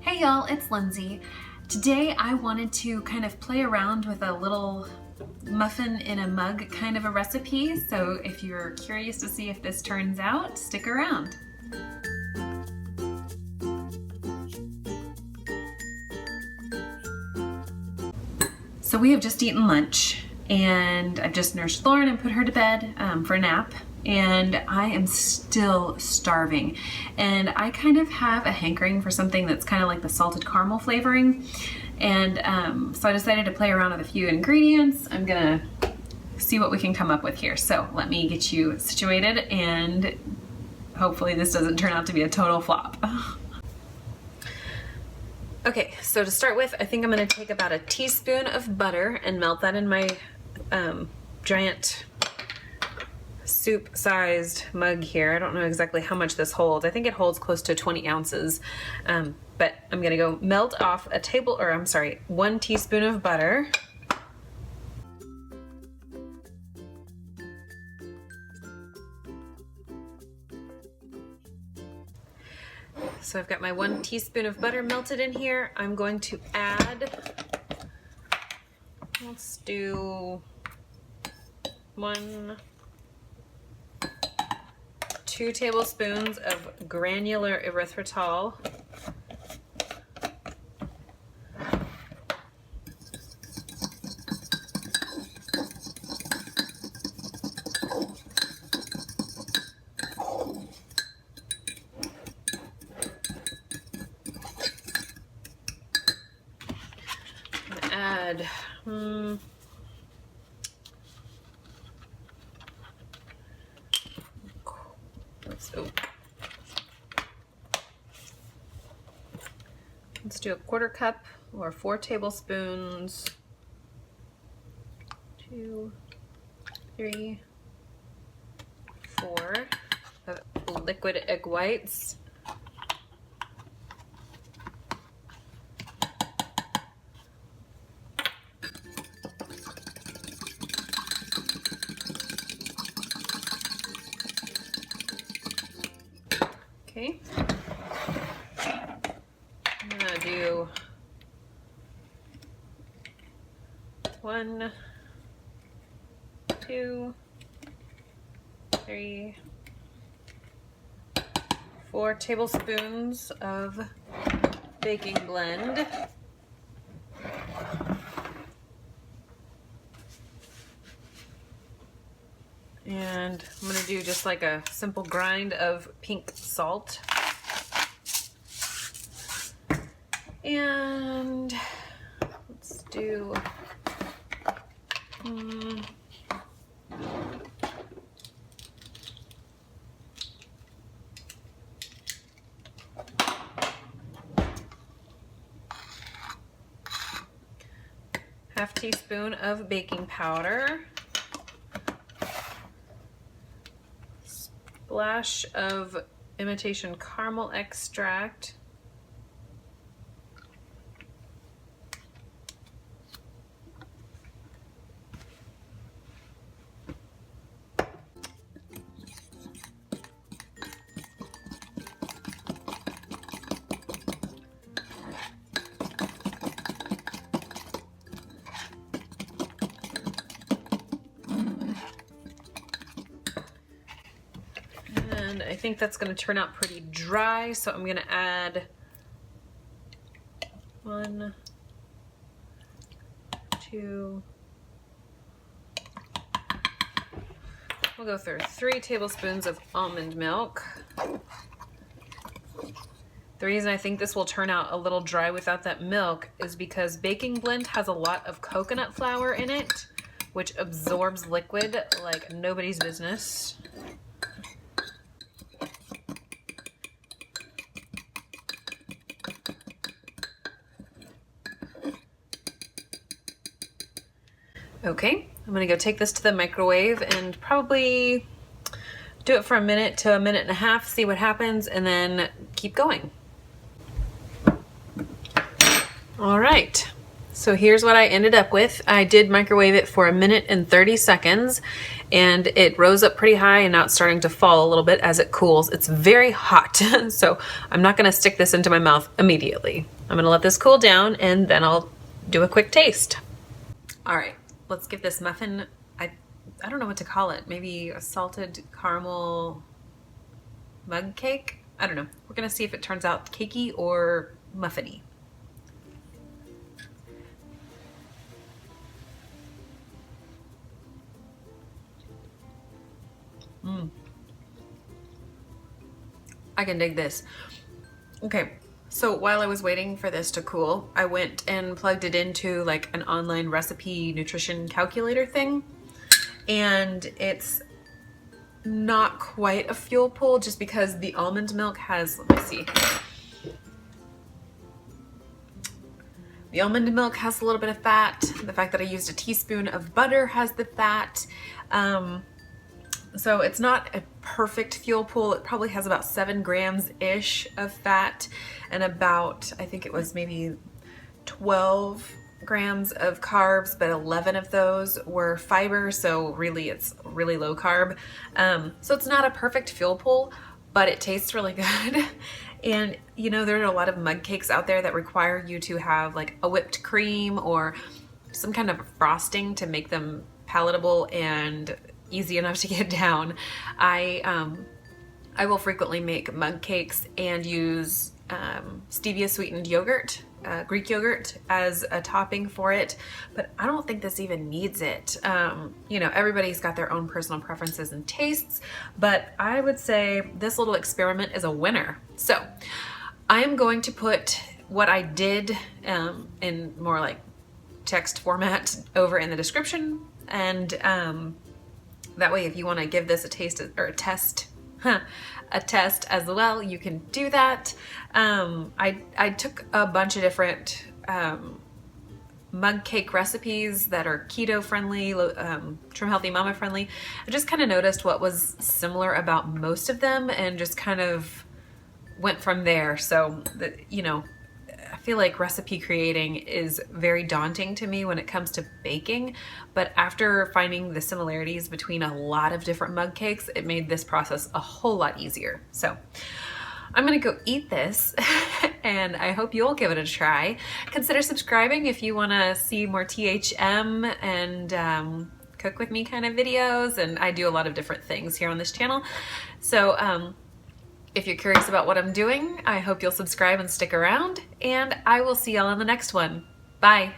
Hey y'all, it's Lindsay. Today I wanted to kind of play around with a little muffin in a mug kind of a recipe, so if you're curious to see if this turns out, stick around. So we have just eaten lunch and I've just nursed Lauren and put her to bed for a nap. And I am still starving. And I kind of have a hankering for something that's kind of like the salted caramel flavoring. And so I decided to play around with a few ingredients. I'm gonna see what we can come up with here. So let me get you situated and hopefully this doesn't turn out to be a total flop. Okay, so to start with, I think I'm gonna take about a teaspoon of butter and melt that in my giant soup-sized mug here. I don't know exactly how much this holds. I think it holds close to 20 ounces, but I'm gonna go melt off 1 teaspoon of butter. So I've got my 1 teaspoon of butter melted in here. I'm going to add, let's do 2 tablespoons of granular erythritol. Add let's do a 1/4 cup or 4 tablespoons. 2, 3, 4 of liquid egg whites. Okay. I'm gonna do 1, 2, 3, 4 tablespoons of baking blend. And I'm gonna do just like a simple grind of pink salt. And let's do half teaspoon of baking powder. Splash of imitation caramel extract. And I think that's going to turn out pretty dry, so I'm going to add 1, 2, we'll go through 3 tablespoons of almond milk. The reason I think this will turn out a little dry without that milk is because baking blend has a lot of coconut flour in it, which absorbs liquid like nobody's business. Okay, I'm gonna go take this to the microwave and probably do it for a minute to a minute and a half, see what happens, and then keep going. All right, So here's what I ended up with. I did microwave it for 1 minute and 30 seconds and it rose up pretty high and now it's starting to fall a little bit as it cools. It's very hot, so I'm not gonna stick this into my mouth immediately. I'm gonna let this cool down and then I'll do a quick taste. All right, let's give this muffin, I don't know what to call it, maybe a salted caramel mug cake? I don't know. We're gonna see if it turns out cakey or muffiny. I can dig this. Okay, so while I was waiting for this to cool, I went and plugged it into like an online recipe nutrition calculator thing. And it's not quite a fuel pull just because the almond milk has, let me see. The almond milk has a little bit of fat. The fact that I used a teaspoon of butter has the fat. So it's not a perfect fuel pool. It probably has about 7 grams-ish of fat and about, I think it was maybe 12 grams of carbs, but 11 of those were fiber, so really it's really low carb. So it's not a perfect fuel pool, but it tastes really good. And you know, there are a lot of mug cakes out there that require you to have like a whipped cream or some kind of frosting to make them palatable and easy enough to get down. I will frequently make mug cakes and use stevia sweetened yogurt, Greek yogurt, as a topping for it, but I don't think this even needs it. You know, everybody's got their own personal preferences and tastes, but I would say this little experiment is a winner. So I am going to put what I did in more like text format over in the description, and that way if you want to give this a taste or a test as well, you can do that. I took a bunch of different mug cake recipes that are keto friendly, Trim Healthy Mama friendly. I just kind of noticed what was similar about most of them and just kind of went from there. So, you know, I feel like recipe creating is very daunting to me when it comes to baking, but after finding the similarities between a lot of different mug cakes, it made this process a whole lot easier. So I'm gonna go eat this and I hope you'll give it a try. Consider subscribing if you wanna see more THM and cook with me kind of videos, and I do a lot of different things here on this channel. So if you're curious about what I'm doing, I hope you'll subscribe and stick around, and I will see y'all in the next one. Bye.